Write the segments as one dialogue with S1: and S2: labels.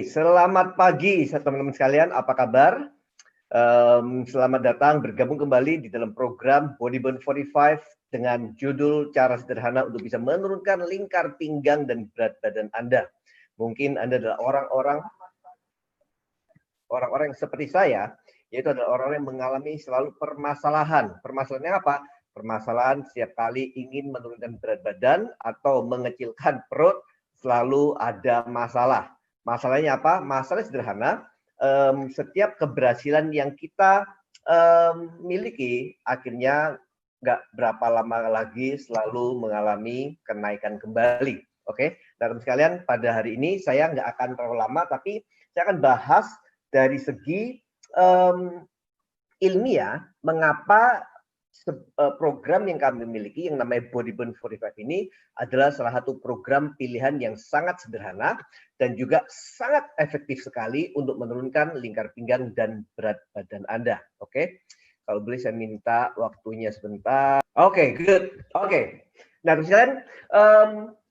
S1: Selamat pagi teman-teman sekalian, apa kabar? Selamat datang bergabung kembali di dalam program Body Burn 45 dengan judul Cara Sederhana untuk bisa menurunkan lingkar pinggang dan berat badan Anda. Mungkin Anda adalah orang-orang yang seperti saya, yaitu adalah orang yang mengalami selalu permasalahan. Permasalahannya apa? Permasalahan setiap kali ingin menurunkan berat badan atau mengecilkan perut, selalu ada masalah. Masalahnya apa? Masalah sederhana, setiap keberhasilan yang kita miliki, akhirnya nggak berapa lama lagi selalu mengalami kenaikan kembali. Oke, teman-teman sekalian, pada hari ini saya nggak akan terlalu lama, tapi saya akan bahas dari segi ilmiah, mengapa program yang kami miliki yang namanya Body Burn 45 ini adalah salah satu program pilihan yang sangat sederhana dan juga sangat efektif sekali untuk menurunkan lingkar pinggang dan berat badan Anda. Oke, kalau boleh saya minta waktunya sebentar. Oke, good. Oke, nah teman-teman,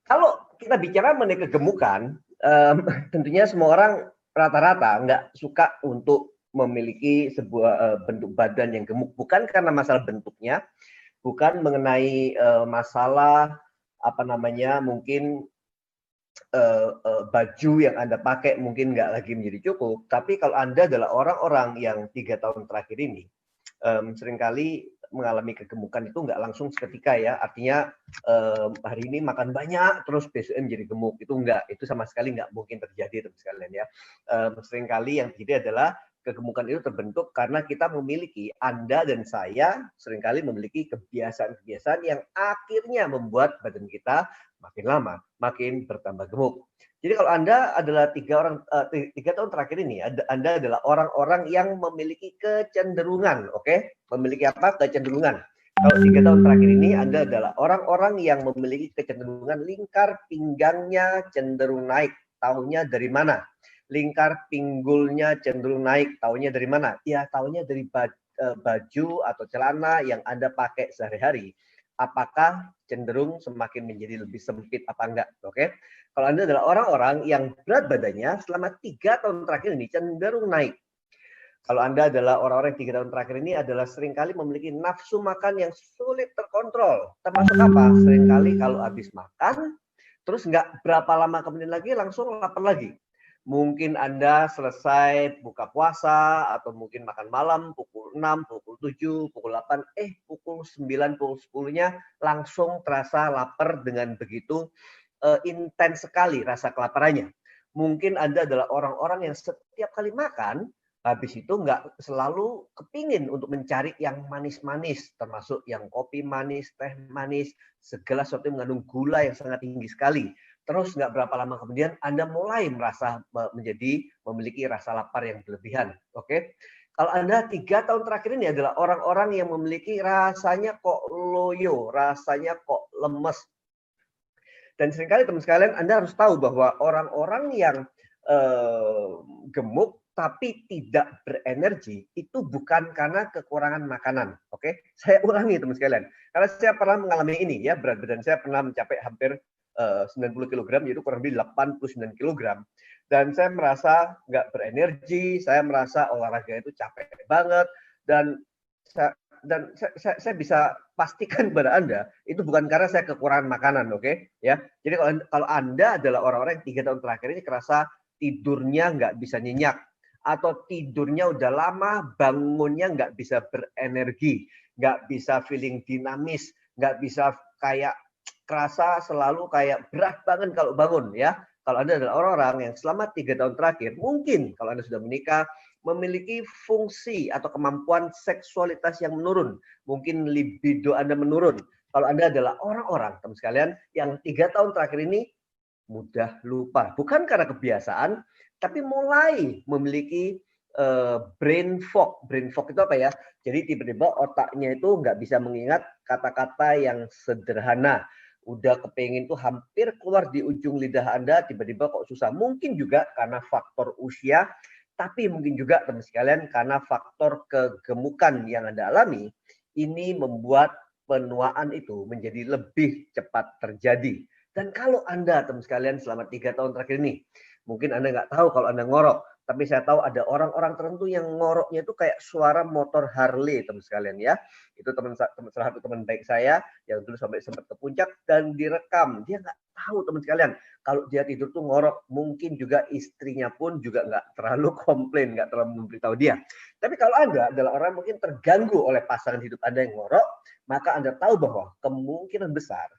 S1: kalau kita bicara mengenai kegemukan, tentunya semua orang rata-rata nggak suka untuk memiliki sebuah bentuk badan yang gemuk, bukan karena masalah bentuknya, bukan mengenai masalah mungkin baju yang Anda pakai mungkin nggak lagi menjadi cukup, tapi kalau Anda adalah orang-orang yang 3 tahun terakhir ini seringkali mengalami kegemukan itu nggak langsung seketika ya, artinya hari ini makan banyak terus besoknya menjadi gemuk, itu enggak, itu sama sekali nggak mungkin terjadi teman sekalian ya. Seringkali yang terjadi adalah kegemukan itu terbentuk karena kita memiliki, Anda dan saya seringkali memiliki kebiasaan-kebiasaan yang akhirnya membuat badan kita makin lama makin bertambah gemuk. Jadi kalau Anda adalah 3 tahun terakhir ini, Anda adalah orang-orang yang memiliki kecenderungan, oke? Memiliki apa? Kecenderungan. Kalau 3 tahun terakhir ini Anda adalah orang-orang yang memiliki kecenderungan lingkar pinggangnya cenderung naik. Taunya dari mana? Lingkar pinggulnya cenderung naik, taunya dari mana? Ya, taunya dari baju atau celana yang Anda pakai sehari-hari. Apakah cenderung semakin menjadi lebih sempit apa enggak? Oke. Kalau Anda adalah orang-orang yang berat badannya selama 3 tahun terakhir ini cenderung naik. Kalau Anda adalah orang-orang yang 3 tahun terakhir ini adalah seringkali memiliki nafsu makan yang sulit terkontrol. Termasuk apa? Seringkali kalau habis makan, terus nggak berapa lama kemudian lagi langsung lapar lagi. Mungkin Anda selesai buka puasa atau mungkin makan malam pukul 6, pukul 7, pukul 8, pukul 9, pukul 10-nya langsung terasa lapar dengan begitu intens sekali rasa kelaparannya. Mungkin Anda adalah orang-orang yang setiap kali makan, habis itu nggak selalu kepingin untuk mencari yang manis-manis, termasuk yang kopi manis, teh manis, segala sesuatu yang mengandung gula yang sangat tinggi sekali. Terus nggak berapa lama kemudian Anda mulai merasa memiliki rasa lapar yang berlebihan. Oke? Kalau Anda 3 tahun terakhir ini adalah orang-orang yang memiliki rasanya kok loyo, rasanya kok lemes. Dan seringkali teman sekalian Anda harus tahu bahwa orang-orang yang gemuk tapi tidak berenergi itu bukan karena kekurangan makanan. Oke? Saya ulangi teman sekalian. Karena saya pernah mengalami ini ya, berat badan saya pernah mencapai hampir 90 kg, yaitu kurang lebih 89 kg. Dan saya merasa nggak berenergi, saya merasa olahraga itu capek banget, dan saya bisa pastikan pada Anda, itu bukan karena saya kekurangan makanan, oke? Ya. Jadi kalau Anda adalah orang-orang yang 3 tahun terakhir ini kerasa tidurnya nggak bisa nyenyak, atau tidurnya udah lama, bangunnya nggak bisa berenergi, nggak bisa feeling dinamis, nggak bisa kayak kerasa selalu kayak berat banget kalau bangun ya. Kalau Anda adalah orang-orang yang selama 3 tahun terakhir, mungkin kalau Anda sudah menikah, memiliki fungsi atau kemampuan seksualitas yang menurun. Mungkin libido Anda menurun. Kalau Anda adalah orang-orang, teman sekalian, yang 3 tahun terakhir ini mudah lupa. Bukan karena kebiasaan, tapi mulai memiliki brain fog. Brain fog itu apa ya? Jadi tiba-tiba otaknya itu nggak bisa mengingat kata-kata yang sederhana. Udah kepengen tuh hampir keluar di ujung lidah Anda, tiba-tiba kok susah. Mungkin juga karena faktor usia, tapi mungkin juga teman sekalian karena faktor kegemukan yang Anda alami, ini membuat penuaan itu menjadi lebih cepat terjadi. Dan kalau Anda teman sekalian selama 3 tahun terakhir ini Mungkin Anda nggak tahu kalau Anda ngorok, tapi saya tahu ada orang-orang tertentu yang ngoroknya itu kayak suara motor Harley, teman sekalian ya. Itu salah satu teman baik saya yang dulu sampai sempat ke puncak dan direkam. Dia nggak tahu, teman sekalian, kalau dia tidur tuh ngorok. Mungkin juga istrinya pun juga nggak terlalu komplain, nggak terlalu memberitahu dia. Tapi kalau Anda adalah orang mungkin terganggu oleh pasangan hidup Anda yang ngorok, maka Anda tahu bahwa kemungkinan besar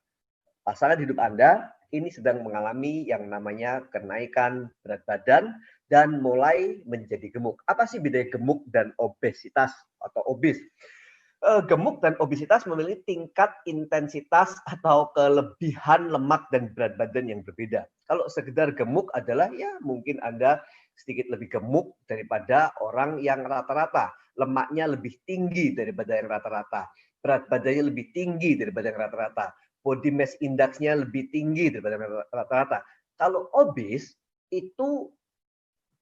S1: pasangan hidup Anda ini sedang mengalami yang namanya kenaikan berat badan dan mulai menjadi gemuk. Apa sih beda gemuk dan obesitas atau obes? Gemuk dan obesitas memiliki tingkat intensitas atau kelebihan lemak dan berat badan yang berbeda. Kalau sekedar gemuk adalah ya mungkin Anda sedikit lebih gemuk daripada orang yang rata-rata. Lemaknya lebih tinggi daripada yang rata-rata. Berat badannya lebih tinggi daripada yang rata-rata. Body mass index-nya lebih tinggi daripada rata-rata. Kalau obes itu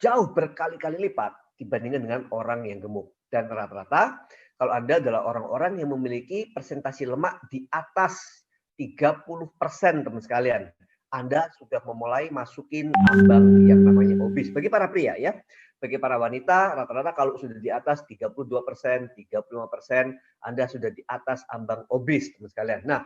S1: jauh berkali-kali lipat dibandingkan dengan orang yang gemuk. Dan rata-rata kalau Anda adalah orang-orang yang memiliki persentase lemak di atas 30%, teman sekalian, Anda sudah memulai masukin ambang yang namanya obes. Bagi para pria ya, bagi para wanita rata-rata kalau sudah di atas 32%, 35%, Anda sudah di atas ambang obes, teman sekalian. Nah,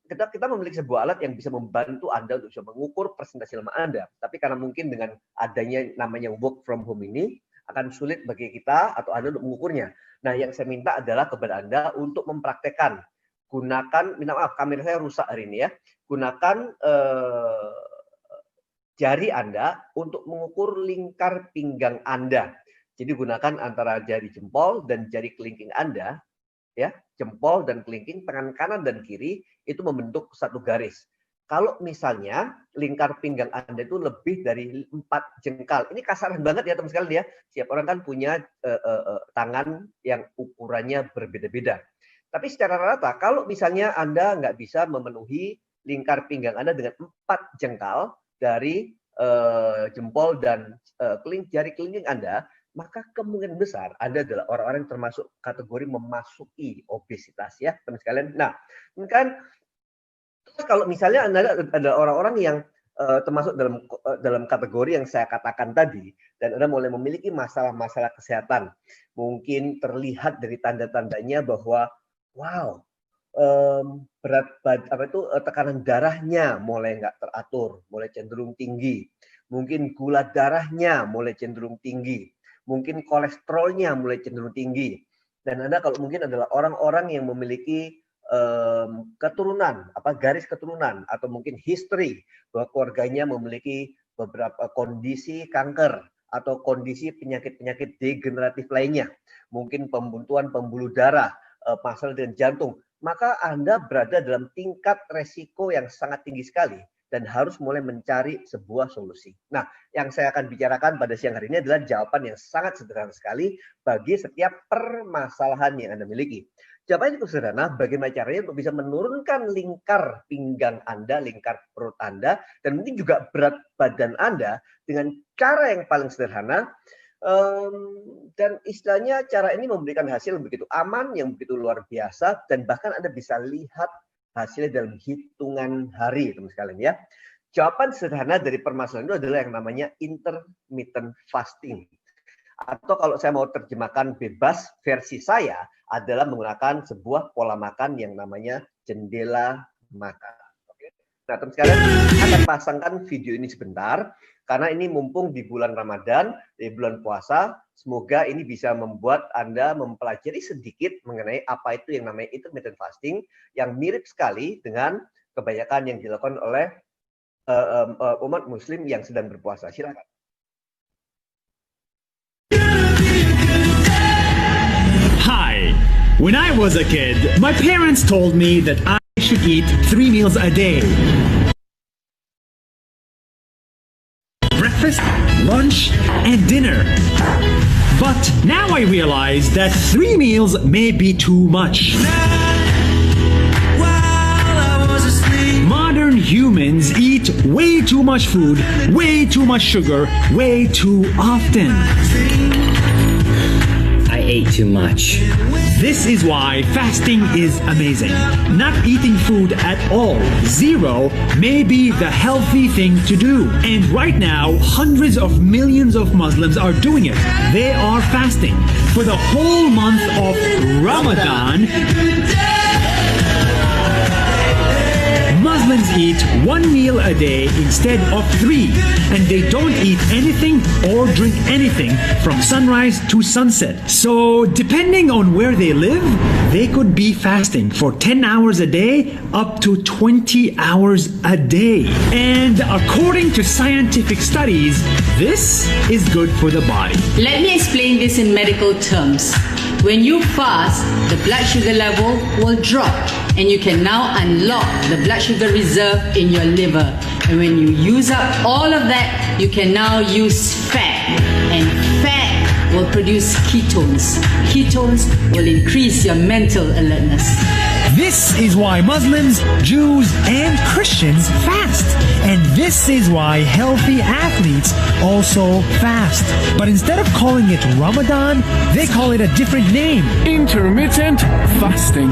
S1: kita memiliki sebuah alat yang bisa membantu Anda untuk bisa mengukur persentase lemak Anda. Tapi karena mungkin dengan adanya namanya work from home ini, akan sulit bagi kita atau Anda untuk mengukurnya. Nah, yang saya minta adalah kepada Anda untuk mempraktekkan. Gunakan, minta maaf, kamera saya rusak hari ini ya. Gunakan jari Anda untuk mengukur lingkar pinggang Anda. Jadi gunakan antara jari jempol dan jari kelingking Anda, ya, jempol dan kelingking, tangan kanan dan kiri itu membentuk satu garis. Kalau misalnya lingkar pinggang Anda itu lebih dari 4 jengkal, ini kasaran banget ya teman sekalian ya. Setiap orang kan punya tangan yang ukurannya berbeda-beda. Tapi secara rata, kalau misalnya Anda nggak bisa memenuhi lingkar pinggang Anda dengan 4 jengkal dari jempol dan jari kelingking Anda, maka kemungkinan besar Anda adalah orang-orang yang termasuk kategori memasuki obesitas ya teman sekalian. Nah, kan kalau misalnya Anda adalah orang-orang yang termasuk dalam kategori yang saya katakan tadi dan Anda mulai memiliki masalah-masalah kesehatan, mungkin terlihat dari tanda-tandanya bahwa wow, berat tekanan darahnya mulai nggak teratur, mulai cenderung tinggi, mungkin gula darahnya mulai cenderung tinggi, mungkin kolesterolnya mulai cenderung tinggi, dan Anda kalau mungkin adalah orang-orang yang memiliki keturunan, garis keturunan atau mungkin history bahwa keluarganya memiliki beberapa kondisi kanker atau kondisi penyakit-penyakit degeneratif lainnya, mungkin pembuntuan pembuluh darah, masalah dengan jantung, maka Anda berada dalam tingkat resiko yang sangat tinggi sekali dan harus mulai mencari sebuah solusi. Nah, yang saya akan bicarakan pada siang hari ini adalah jawaban yang sangat sederhana sekali bagi setiap permasalahan yang Anda miliki. Jawabannya cukup sederhana, bagaimana caranya untuk bisa menurunkan lingkar pinggang Anda, lingkar perut Anda, dan mungkin juga berat badan Anda dengan cara yang paling sederhana. Dan istilahnya cara ini memberikan hasil yang begitu aman, yang begitu luar biasa, dan bahkan Anda bisa lihat hasilnya dalam hitungan hari, teman sekalian ya. Jawaban sederhana dari permasalahan itu adalah yang namanya intermittent fasting. Atau kalau saya mau terjemahkan bebas, versi saya adalah menggunakan sebuah pola makan yang namanya jendela makan. Nah, teman sekalian, akan pasangkan video ini sebentar, karena ini mumpung di bulan Ramadan, di bulan puasa, semoga ini bisa membuat Anda mempelajari sedikit mengenai apa itu yang namanya intermittent fasting, yang mirip sekali dengan kebanyakan yang dilakukan oleh umat muslim yang sedang berpuasa. Silakan.
S2: Hi. When I was a kid, my parents told me that I should eat 3 meals a day. Breakfast, lunch, and dinner. But now I realize that 3 meals may be too much. Modern humans eat way too much food, way too much sugar, way too often.
S3: I
S2: ate too much. This is why fasting is amazing. Not eating food at all, zero, may be the healthy thing to do. And right now, hundreds of millions of Muslims are doing it. They are fasting for the whole month of Ramadan. Muslims eat one meal a day instead of 3, and they don't eat anything or drink anything from sunrise to sunset. So, depending on where they live, they could be fasting for 10 hours a day up to 20 hours a day. And according to scientific studies, this is good for the body.
S3: Let me explain this in medical terms. When you fast, the blood sugar level will drop, and you can now unlock the blood sugar reserve in your liver. And when you use up all of that, you can now use fat, and fat will produce ketones. Ketones will increase your mental alertness.
S2: This is why Muslims, Jews, and Christians fast. And this is why healthy athletes also fast. But instead of calling it Ramadan, they call it a different name.
S4: Intermittent fasting.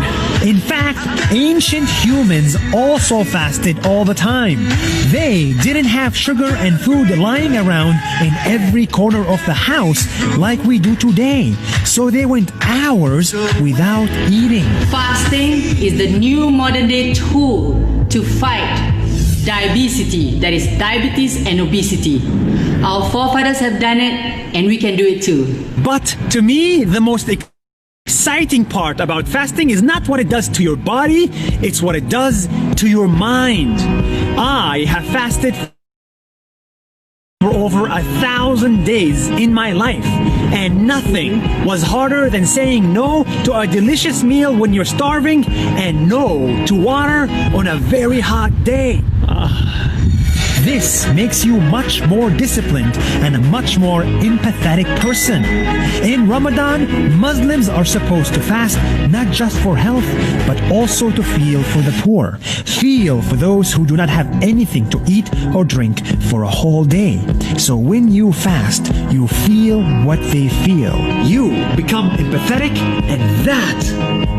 S2: In fact, ancient humans also fasted all the time. They didn't have sugar and food lying around in every corner of the house like we do today. So they went hours without eating.
S3: Fasting is the new modern day tool to fight diabetes, that is diabetes and obesity. Our forefathers have done it, and we can do it too.
S2: But to me, the most exciting part about fasting is not what it does to your body, it's what it does to your mind. I have fasted for over 1,000 days in my life, and nothing was harder than saying no to a delicious meal when you're starving and no to water on a very hot day. This makes you much more disciplined and a much more empathetic person. In Ramadan, Muslims are supposed to fast not just for health, but also to feel for the poor. Feel for those who do not have anything to eat or drink for a whole day. So when you fast, you feel what they feel. You become empathetic, and that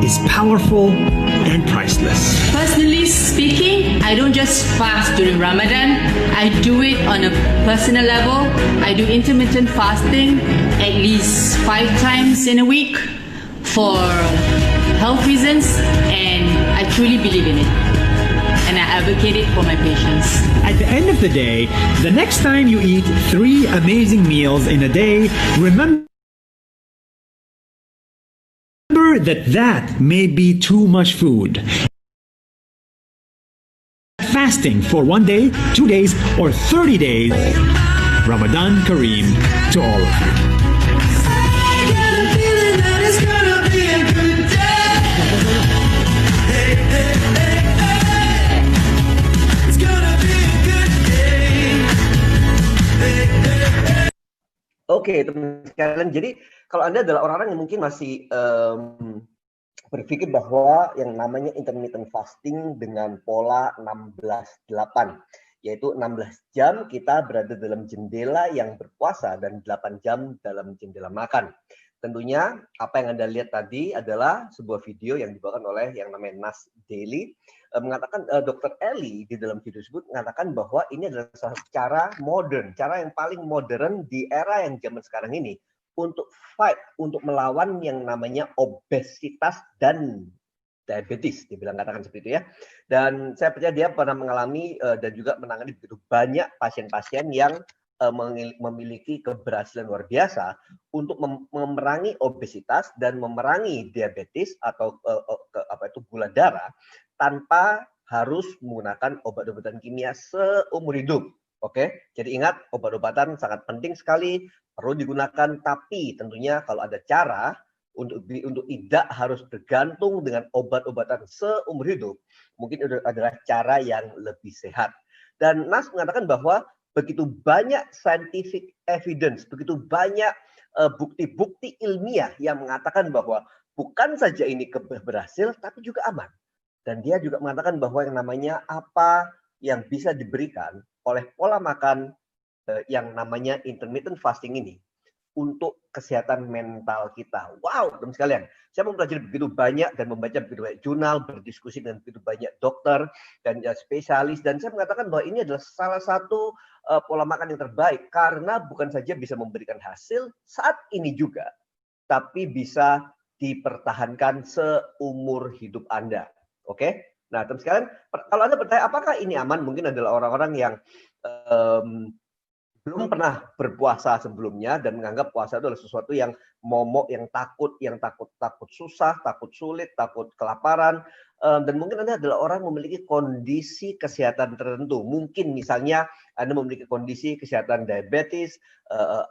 S2: is powerful and priceless.
S3: Personally speaking, I don't just fast during Ramadan. I do it on a personal level. I do intermittent fasting at least 5 times in a week for health reasons, and I truly believe in it. And I advocate it for my patients.
S2: At the end of the day, the next time you eat 3 amazing meals in a day, remember that may be too much food. Fasting for 1 day, 2 days, or 30 days. Ramadan Kareem to all of you.
S1: Oke, teman sekalian. Jadi kalau Anda adalah orang-orang yang mungkin masih berpikir bahwa yang namanya intermittent fasting dengan pola 16-8, yaitu 16 jam kita berada dalam jendela yang berpuasa dan 8 jam dalam jendela makan. Tentunya apa yang Anda lihat tadi adalah sebuah video yang dibawakan oleh yang namanya Nas Daily, mengatakan Dr. Eli di dalam video tersebut mengatakan bahwa ini adalah salah satu cara modern, cara yang paling modern di era yang zaman sekarang ini untuk fight, untuk melawan yang namanya obesitas dan diabetes, dibilang katakan seperti itu ya. Dan saya percaya dia pernah mengalami dan juga menangani begitu banyak pasien-pasien yang memiliki keberhasilan luar biasa untuk memerangi obesitas dan memerangi diabetes atau gula darah tanpa harus menggunakan obat-obatan kimia seumur hidup. Oke, jadi ingat obat-obatan sangat penting sekali, perlu digunakan, tapi tentunya kalau ada cara untuk tidak harus bergantung dengan obat-obatan seumur hidup, mungkin itu adalah cara yang lebih sehat. Dan Nas mengatakan bahwa begitu banyak scientific evidence, begitu banyak bukti-bukti ilmiah yang mengatakan bahwa bukan saja ini berhasil, tapi juga aman. Dan dia juga mengatakan bahwa yang namanya apa yang bisa diberikan oleh pola makan yang namanya intermittent fasting ini untuk kesehatan mental kita. Wow, teman sekalian, saya mempelajari begitu banyak dan membaca begitu banyak jurnal, berdiskusi dengan begitu banyak dokter dan spesialis, dan saya mengatakan bahwa ini adalah salah satu pola makan yang terbaik karena bukan saja bisa memberikan hasil saat ini juga, tapi bisa dipertahankan seumur hidup Anda. Oke? Nah, teman sekalian, kalau Anda bertanya apakah ini aman, mungkin adalah orang-orang yang belum pernah berpuasa sebelumnya dan menganggap puasa itu adalah sesuatu yang momok, yang takut susah, takut sulit, takut kelaparan. Dan mungkin Anda adalah orang memiliki kondisi kesehatan tertentu. Mungkin misalnya Anda memiliki kondisi kesehatan diabetes,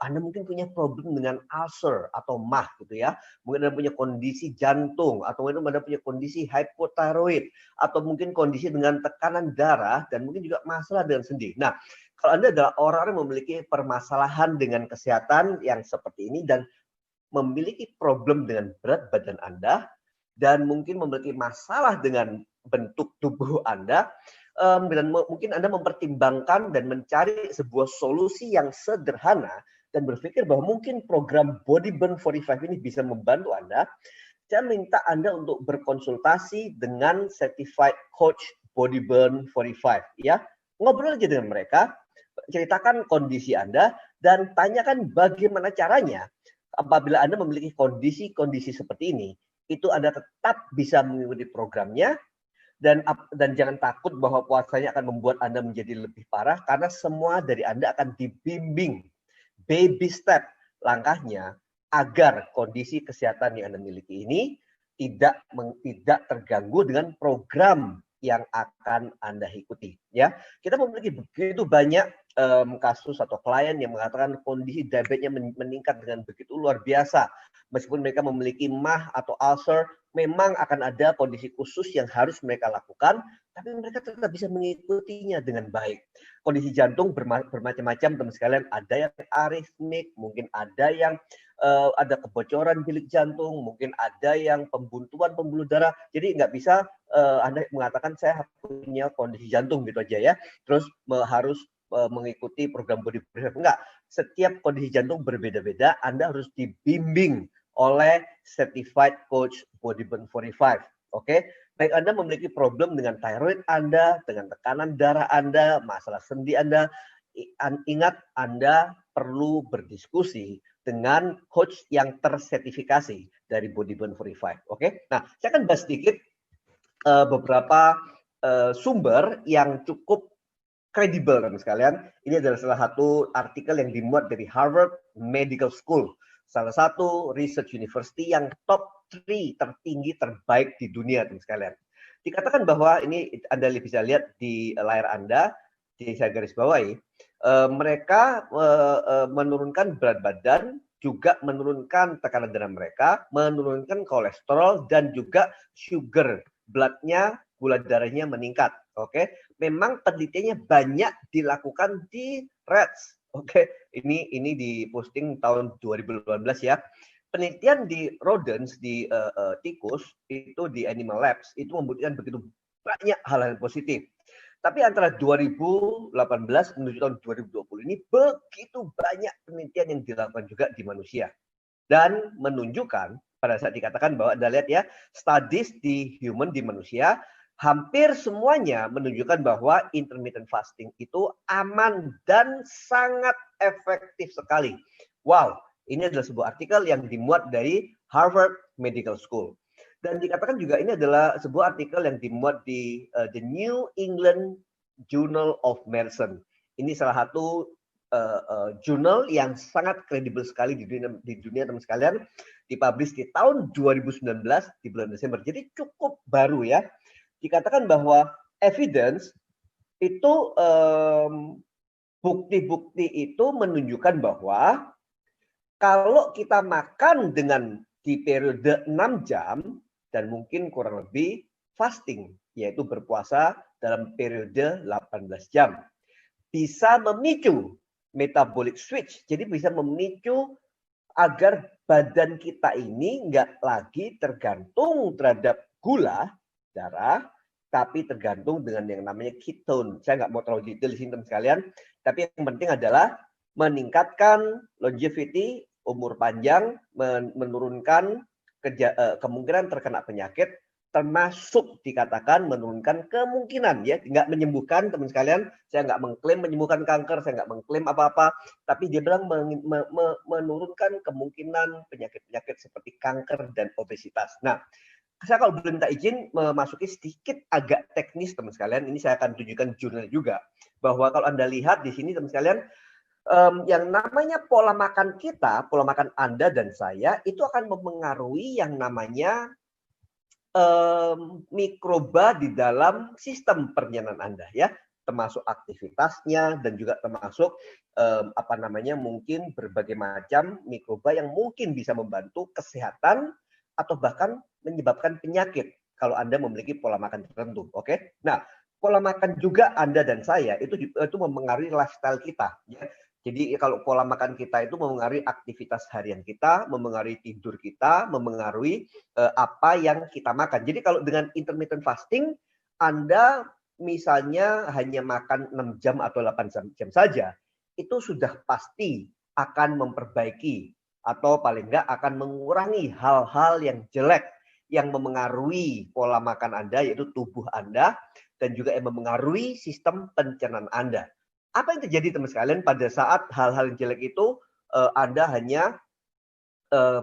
S1: Anda mungkin punya problem dengan ulcer atau MAH gitu ya. Mungkin Anda punya kondisi jantung, atau mungkin Anda punya kondisi hypothyroid, atau mungkin kondisi dengan tekanan darah, dan mungkin juga masalah dengan sendi. Nah, kalau Anda adalah orang yang memiliki permasalahan dengan kesehatan yang seperti ini dan memiliki problem dengan berat badan Anda dan mungkin memiliki masalah dengan bentuk tubuh Anda, dan mungkin Anda mempertimbangkan dan mencari sebuah solusi yang sederhana dan berpikir bahwa mungkin program Body Burn 45 ini bisa membantu Anda, saya minta Anda untuk berkonsultasi dengan Certified Coach Body Burn 45 ya. Ngobrol aja dengan mereka, ceritakan kondisi Anda, dan tanyakan bagaimana caranya apabila Anda memiliki kondisi-kondisi seperti ini, itu Anda tetap bisa mengikuti programnya, dan jangan takut bahwa puasanya akan membuat Anda menjadi lebih parah, karena semua dari Anda akan dibimbing baby step langkahnya agar kondisi kesehatan yang Anda miliki ini tidak terganggu dengan program yang akan Anda ikuti. Ya, kita memiliki begitu banyak kasus atau klien yang mengatakan kondisi diabetesnya meningkat dengan begitu luar biasa. Meskipun mereka memiliki MAH atau ulcer, memang akan ada kondisi khusus yang harus mereka lakukan, tapi mereka tetap bisa mengikutinya dengan baik. Kondisi jantung bermacam-macam, teman sekalian. Ada yang aritmik, mungkin ada yang ada kebocoran bilik jantung, mungkin ada yang pembuntuan pembuluh darah. Jadi nggak bisa Anda mengatakan saya punya kondisi jantung gitu aja ya, terus harus mengikuti program Body Burn. Enggak, setiap kondisi jantung berbeda-beda. Anda harus dibimbing oleh Certified Coach Body Burn 45. Oke, baik Anda memiliki problem dengan thyroid Anda, dengan tekanan darah Anda, masalah sendi Anda, ingat Anda perlu berdiskusi dengan coach yang tersertifikasi dari Body Burn 45. Oke, nah saya akan bahas sedikit beberapa sumber yang cukup kredibel, teman sekalian. Ini adalah salah satu artikel yang dimuat dari Harvard Medical School, salah satu research university yang top 3 tertinggi terbaik di dunia, teman sekalian. Dikatakan bahwa ini Anda bisa lihat di layar Anda, di saya garis bawahi, mereka menurunkan berat badan, juga menurunkan tekanan darah mereka, menurunkan kolesterol, dan juga sugar blood-nya, gula darahnya meningkat. Oke, memang penelitiannya banyak dilakukan di rats. Oke, ini diposting tahun 2018 ya. Penelitian di rodents, di tikus, itu di animal labs, itu membuktikan begitu banyak hal-hal positif. Tapi antara 2018 menuju tahun 2020 ini begitu banyak penelitian yang dilakukan juga di manusia. Dan menunjukkan, pada saat dikatakan bahwa Anda lihat ya, studies di human, di manusia, hampir semuanya menunjukkan bahwa intermittent fasting itu aman dan sangat efektif sekali. Wow, ini adalah sebuah artikel yang dimuat dari Harvard Medical School. Dan dikatakan juga ini adalah sebuah artikel yang dimuat di The New England Journal of Medicine. Ini salah satu jurnal yang sangat kredibel sekali di dunia teman sekalian. Dipublish di tahun 2019 di bulan Desember. Jadi cukup baru ya. Dikatakan bahwa evidence itu bukti-bukti itu menunjukkan bahwa kalau kita makan dengan di periode 6 jam dan mungkin kurang lebih fasting, yaitu berpuasa dalam periode 18 jam, bisa memicu metabolic switch. Jadi bisa memicu agar badan kita ini nggak lagi tergantung terhadap gula darah, tapi tergantung dengan yang namanya ketone. Saya nggak mau terlalu detail di sini teman sekalian, tapi yang penting adalah meningkatkan longevity, umur panjang, menurunkan kemungkinan terkena penyakit, termasuk dikatakan menurunkan kemungkinan, ya, nggak menyembuhkan, teman sekalian. Saya nggak mengklaim menyembuhkan kanker, saya nggak mengklaim apa-apa, tapi dia bilang menurunkan kemungkinan penyakit-penyakit seperti kanker dan obesitas. Nah, saya kalau boleh minta izin memasuki sedikit agak teknis, teman sekalian. Ini saya akan tunjukkan jurnal juga, bahwa kalau Anda lihat di sini, teman sekalian, yang namanya pola makan kita, pola makan Anda dan saya, itu akan memengaruhi yang namanya mikroba di dalam sistem penyerahan Anda, ya, termasuk aktivitasnya dan juga termasuk mungkin berbagai macam mikroba yang mungkin bisa membantu kesehatan atau bahkan menyebabkan penyakit kalau Anda memiliki pola makan tertentu. Oke. Nah, pola makan juga Anda dan saya itu memengaruhi lifestyle kita, ya. Jadi kalau pola makan kita itu memengaruhi aktivitas harian kita, memengaruhi tidur kita, memengaruhi apa yang kita makan. Jadi kalau dengan intermittent fasting, Anda misalnya hanya makan 6 jam atau 8 jam saja, itu sudah pasti akan memperbaiki atau paling enggak akan mengurangi hal-hal yang jelek yang memengaruhi pola makan Anda, yaitu tubuh Anda, dan juga yang memengaruhi sistem pencernaan Anda. Apa yang terjadi, teman sekalian, pada saat hal-hal yang jelek itu Anda hanya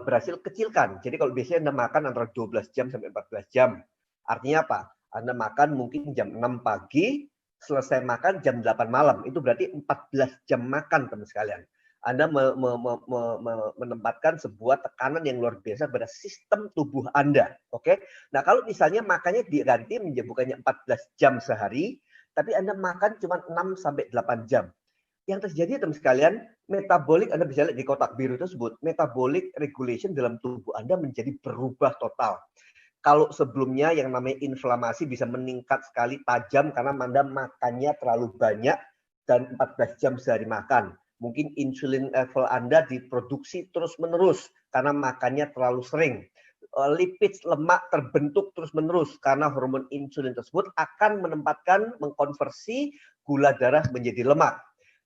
S1: berhasil kecilkan. Jadi kalau biasanya Anda makan antara 12 jam sampai 14 jam. Artinya apa? Anda makan mungkin jam 6 pagi, selesai makan jam 8 malam. Itu berarti 14 jam makan, teman sekalian. Anda menempatkan sebuah tekanan yang luar biasa pada sistem tubuh Anda. Oke? Nah, kalau misalnya makannya diganti menjadi bukannya 14 jam sehari, tapi Anda makan cuma 6 sampai 8 jam. Yang terjadi, teman sekalian, metabolik, Anda bisa lihat di kotak biru tersebut, metabolic regulation dalam tubuh Anda menjadi berubah total. Kalau sebelumnya yang namanya inflamasi bisa meningkat sekali tajam karena Anda makannya terlalu banyak dan 14 jam sehari makan. Mungkin insulin level Anda diproduksi terus-menerus karena makannya terlalu sering. Lipid, lemak terbentuk terus-menerus karena hormon insulin tersebut akan mengkonversi gula darah menjadi lemak.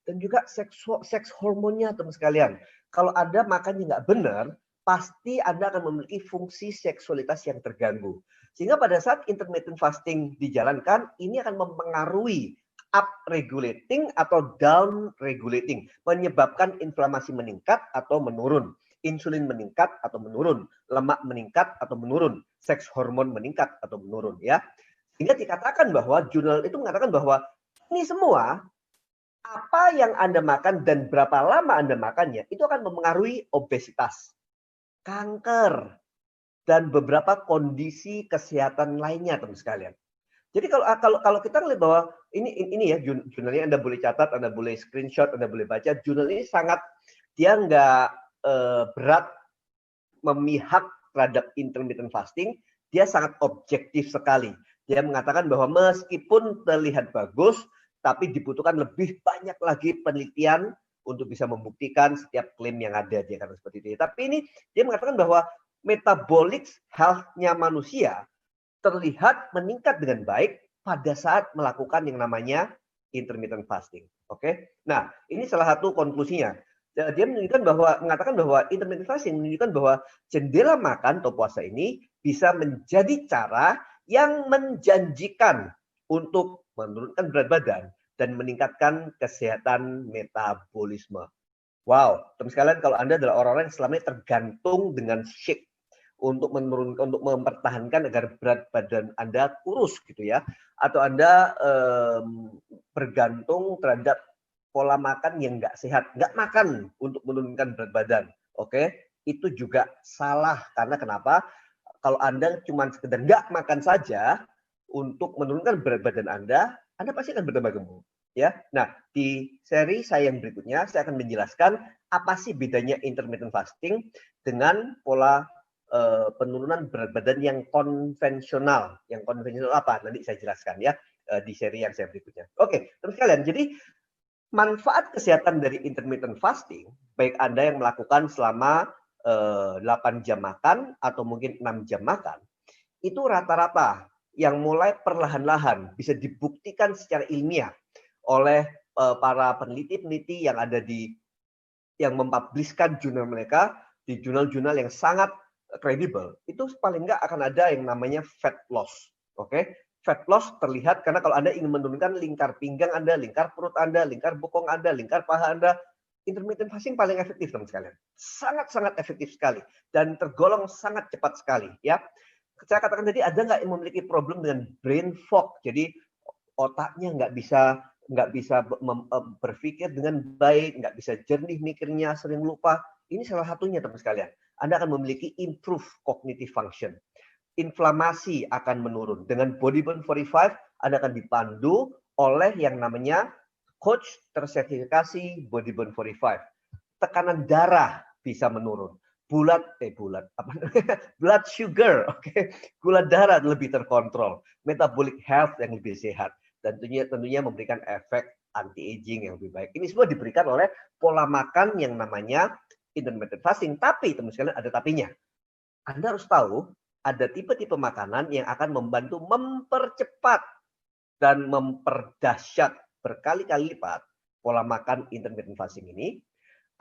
S1: Dan juga seks hormonnya, teman sekalian. Kalau Anda makannya nggak benar, pasti Anda akan memiliki fungsi seksualitas yang terganggu. Sehingga pada saat intermittent fasting dijalankan, ini akan mempengaruhi up regulating atau down regulating, menyebabkan inflamasi meningkat atau menurun, insulin meningkat atau menurun, lemak meningkat atau menurun, seks hormon meningkat atau menurun, ya. Sehingga dikatakan bahwa jurnal itu mengatakan bahwa ini semua, apa yang Anda makan dan berapa lama Anda makannya, itu akan memengaruhi obesitas, kanker, dan beberapa kondisi kesehatan lainnya, teman sekalian. Jadi kalau kita lihat bahwa ini ya jurnalnya, Anda boleh catat, Anda boleh screenshot, Anda boleh baca. Jurnal ini sangat, dia nggak berat memihak terhadap intermittent fasting. Dia sangat objektif sekali. Dia mengatakan bahwa meskipun terlihat bagus, tapi dibutuhkan lebih banyak lagi penelitian untuk bisa membuktikan setiap klaim yang ada. Dia kata seperti itu. Tapi ini dia mengatakan bahwa metabolic health-nya manusia terlihat meningkat dengan baik pada saat melakukan yang namanya intermittent fasting. Oke. Nah, ini salah satu konklusinya. Dia mengatakan bahwa intermittent fasting menunjukkan bahwa jendela makan atau puasa ini bisa menjadi cara yang menjanjikan untuk menurunkan berat badan dan meningkatkan kesehatan metabolisme. Wow, teman sekalian, kalau Anda adalah orang-orang yang selama ini tergantung dengan shake untuk menurunkan, untuk mempertahankan agar berat badan Anda kurus gitu ya, atau Anda bergantung terhadap pola makan yang nggak sehat, nggak makan untuk menurunkan berat badan, oke, itu juga salah. Karena kenapa? Kalau Anda cuma sekedar nggak makan saja untuk menurunkan berat badan Anda pasti akan bertambah gemuk. Ya, nah di seri saya yang berikutnya saya akan menjelaskan apa sih bedanya intermittent fasting dengan pola penurunan berat badan yang konvensional. Yang konvensional apa? Nanti saya jelaskan ya di seri yang saya berikutnya. Oke, teman sekalian, jadi manfaat kesehatan dari intermittent fasting, baik Anda yang melakukan selama 8 jam makan atau mungkin 6 jam makan, itu rata-rata yang mulai perlahan-lahan bisa dibuktikan secara ilmiah oleh para peneliti-peneliti yang ada di yang mempublishkan jurnal mereka di jurnal-jurnal yang sangat kredibel, itu paling nggak akan ada yang namanya fat loss. Oke, fat loss terlihat karena kalau Anda ingin menurunkan lingkar pinggang Anda, lingkar perut Anda, lingkar bokong Anda, lingkar paha Anda, intermittent fasting paling efektif, teman sekalian. Sangat-sangat efektif sekali dan tergolong sangat cepat sekali, ya. Saya katakan tadi, ada nggak yang memiliki problem dengan brain fog? Jadi otaknya nggak bisa berpikir dengan baik, nggak bisa jernih mikirnya, sering lupa. Ini salah satunya, teman sekalian. Anda akan memiliki improve cognitive function. Inflamasi akan menurun. Dengan Body Burn 45, Anda akan dipandu oleh yang namanya coach tersertifikasi Body Burn 45. Tekanan darah bisa menurun. Blood sugar, gula darah lebih terkontrol. Metabolic health yang lebih sehat. Dan tentunya memberikan efek anti-aging yang lebih baik. Ini semua diberikan oleh pola makan yang namanya intermittent fasting. Tapi, teman sekalian, ada tapinya. Anda harus tahu, ada tipe-tipe makanan yang akan membantu mempercepat dan memperdahsyat berkali-kali lipat pola makan intermittent fasting ini.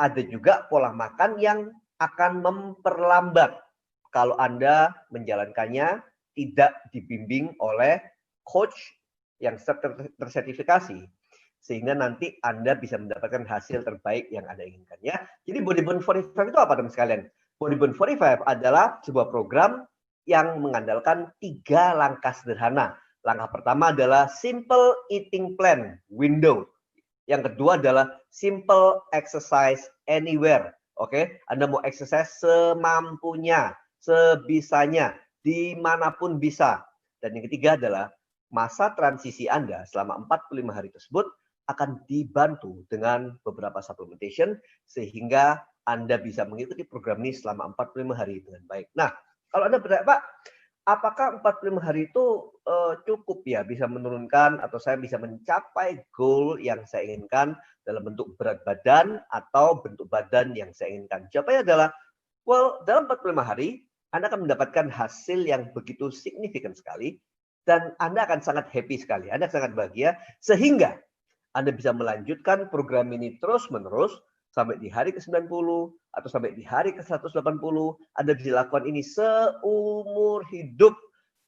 S1: Ada juga pola makan yang akan memperlambat kalau Anda menjalankannya tidak dibimbing oleh coach yang tersertifikasi, sehingga nanti Anda bisa mendapatkan hasil terbaik yang Anda inginkan, ya. Jadi Body Burn 45 itu apa, teman sekalian? Body Burn 45 adalah sebuah program yang mengandalkan 3 langkah sederhana. Langkah pertama adalah simple eating plan window. Yang kedua adalah simple exercise anywhere. Oke, Anda mau exercise semampunya, sebisanya, dimanapun bisa. Dan yang ketiga adalah masa transisi Anda selama 45 hari tersebut akan dibantu dengan beberapa supplementation sehingga Anda bisa mengikuti program ini selama 45 hari dengan baik. Nah, kalau Anda bertanya, Pak, apakah 45 hari itu cukup ya bisa menurunkan atau saya bisa mencapai goal yang saya inginkan dalam bentuk berat badan atau bentuk badan yang saya inginkan? Jawabannya adalah, well, dalam 45 hari Anda akan mendapatkan hasil yang begitu signifikan sekali dan Anda akan sangat happy sekali, Anda sangat bahagia, sehingga Anda bisa melanjutkan program ini terus-menerus sampai di hari ke-90 atau sampai di hari ke-180. Anda bisa lakukan ini seumur hidup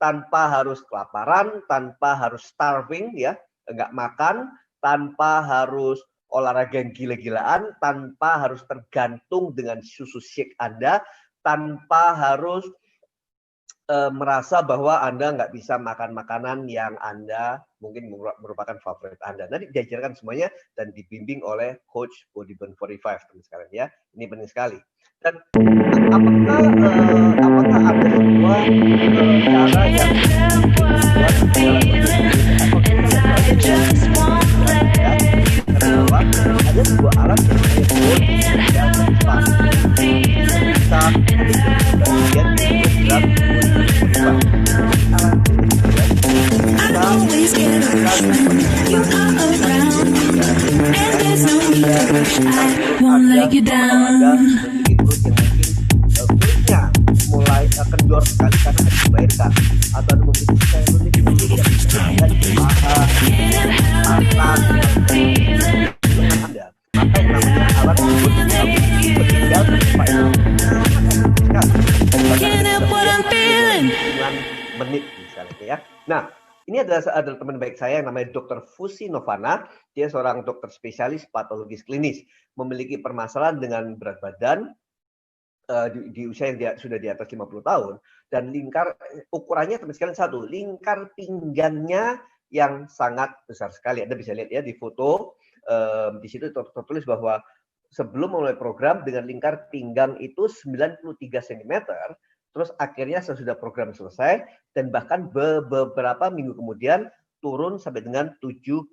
S1: tanpa harus kelaparan, tanpa harus starving, ya, enggak makan, tanpa harus olahraga yang gila-gilaan, tanpa harus tergantung dengan susu shake Anda, tanpa harus merasa bahwa Anda nggak bisa makan makanan yang Anda mungkin merupakan favorit Anda. Nanti diajarkan semuanya dan dibimbing oleh coach Body Burn 45, teman sekalian, ya. Ini penting sekali. Dan apakah ada sebuah cara yang ada sebuah alat yang mulai kendor sekali karena harus dilahirkan atau mungkin saya memiliki Anda maka yang namanya alat tinggal menit misalnya, ya. Nah, ini adalah teman baik saya yang namanya Dr. Fusi Novana. Dia seorang dokter spesialis patologis klinis, memiliki permasalahan dengan berat badan di usia yang sudah di atas 50 tahun dan lingkar ukurannya teman sekalian satu, lingkar pinggangnya yang sangat besar sekali. Anda bisa lihat ya di foto, di situ tertulis bahwa sebelum mulai program dengan lingkar pinggang itu 93 cm, terus akhirnya sesudah program selesai dan bahkan beberapa minggu kemudian turun sampai dengan 74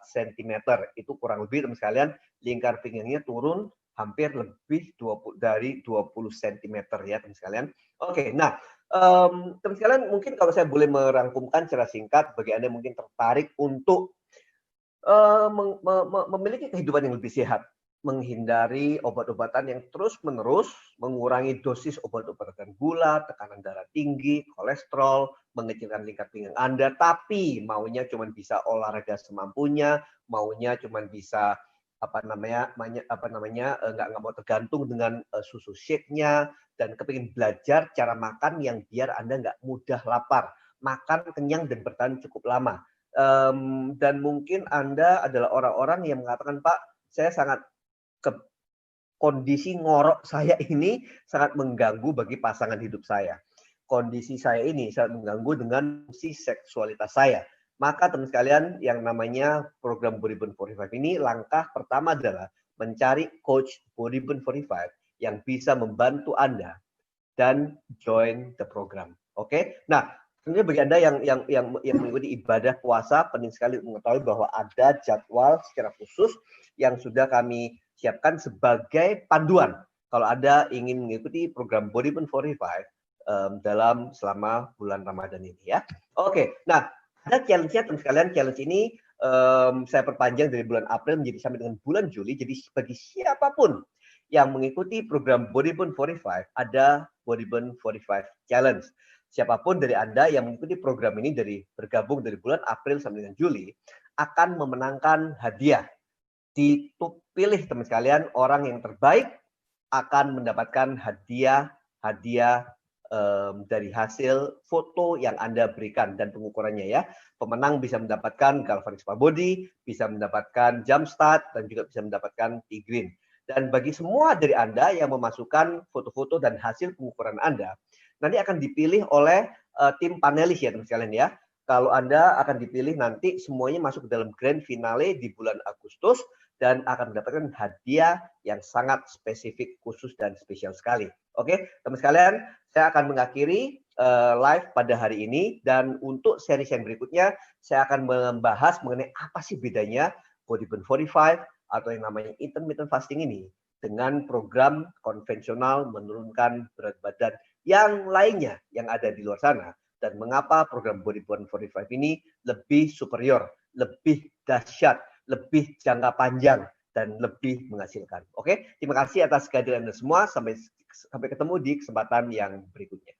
S1: cm. Itu kurang lebih teman sekalian lingkar pinggangnya turun hampir lebih dari 20 cm, ya teman sekalian. Oke, nah teman sekalian, mungkin kalau saya boleh merangkumkan secara singkat bagi Anda mungkin tertarik untuk memiliki kehidupan yang lebih sehat, menghindari obat-obatan yang terus-menerus, mengurangi dosis obat-obatan gula, tekanan darah tinggi, kolesterol, mengecilkan lingkar pinggang Anda, tapi maunya cuma bisa olahraga semampunya, maunya cuma bisa nggak mau tergantung dengan susu shake-nya, dan kepingin belajar cara makan yang biar Anda nggak mudah lapar, makan kenyang dan bertahan cukup lama. Dan mungkin Anda adalah orang-orang yang mengatakan, Pak, saya sangat kondisi ngorok saya ini sangat mengganggu bagi pasangan hidup saya. Kondisi saya ini sangat mengganggu dengan fungsi seksualitas saya. Maka teman sekalian, yang namanya program Body Burn 45 ini, langkah pertama adalah mencari coach Body Burn 45 yang bisa membantu Anda dan join the program. Oke? Nah, tentunya bagi Anda yang mengikuti ibadah puasa, penting sekali mengetahui bahwa ada jadwal secara khusus yang sudah kami siapkan sebagai panduan kalau Anda ingin mengikuti program Body Burn 45 selama bulan Ramadan ini, ya. Oke, nah, ada challenge-nya teman sekalian. Challenge ini saya perpanjang dari bulan April menjadi sampai dengan bulan Juli. Jadi bagi siapapun yang mengikuti program Body Burn 45, ada Body Burn 45 Challenge. Siapapun dari Anda yang mengikuti program ini bergabung dari bulan April sampai dengan Juli akan memenangkan hadiah. Dipilih teman sekalian, orang yang terbaik akan mendapatkan hadiah dari hasil foto yang Anda berikan dan pengukurannya, ya. Pemenang bisa mendapatkan Galvanic Spa Body, bisa mendapatkan Jumpstart, dan juga bisa mendapatkan T-Green. Dan bagi semua dari Anda yang memasukkan foto-foto dan hasil pengukuran Anda, nanti akan dipilih oleh tim panelis, ya teman sekalian, ya. Kalau Anda akan dipilih nanti semuanya masuk ke dalam grand finale di bulan Agustus dan akan mendapatkan hadiah yang sangat spesifik, khusus, dan spesial sekali. Oke, teman sekalian, saya akan mengakhiri live pada hari ini, dan untuk seri yang berikutnya saya akan membahas mengenai apa sih bedanya Body Burn 45 atau yang namanya intermittent fasting ini dengan program konvensional menurunkan berat badan yang lainnya yang ada di luar sana, dan mengapa program Body Burn 45 ini lebih superior, lebih dahsyat, lebih jangka panjang, dan lebih menghasilkan. Oke, terima kasih atas kehadiran Anda semua. Sampai ketemu di kesempatan yang berikutnya.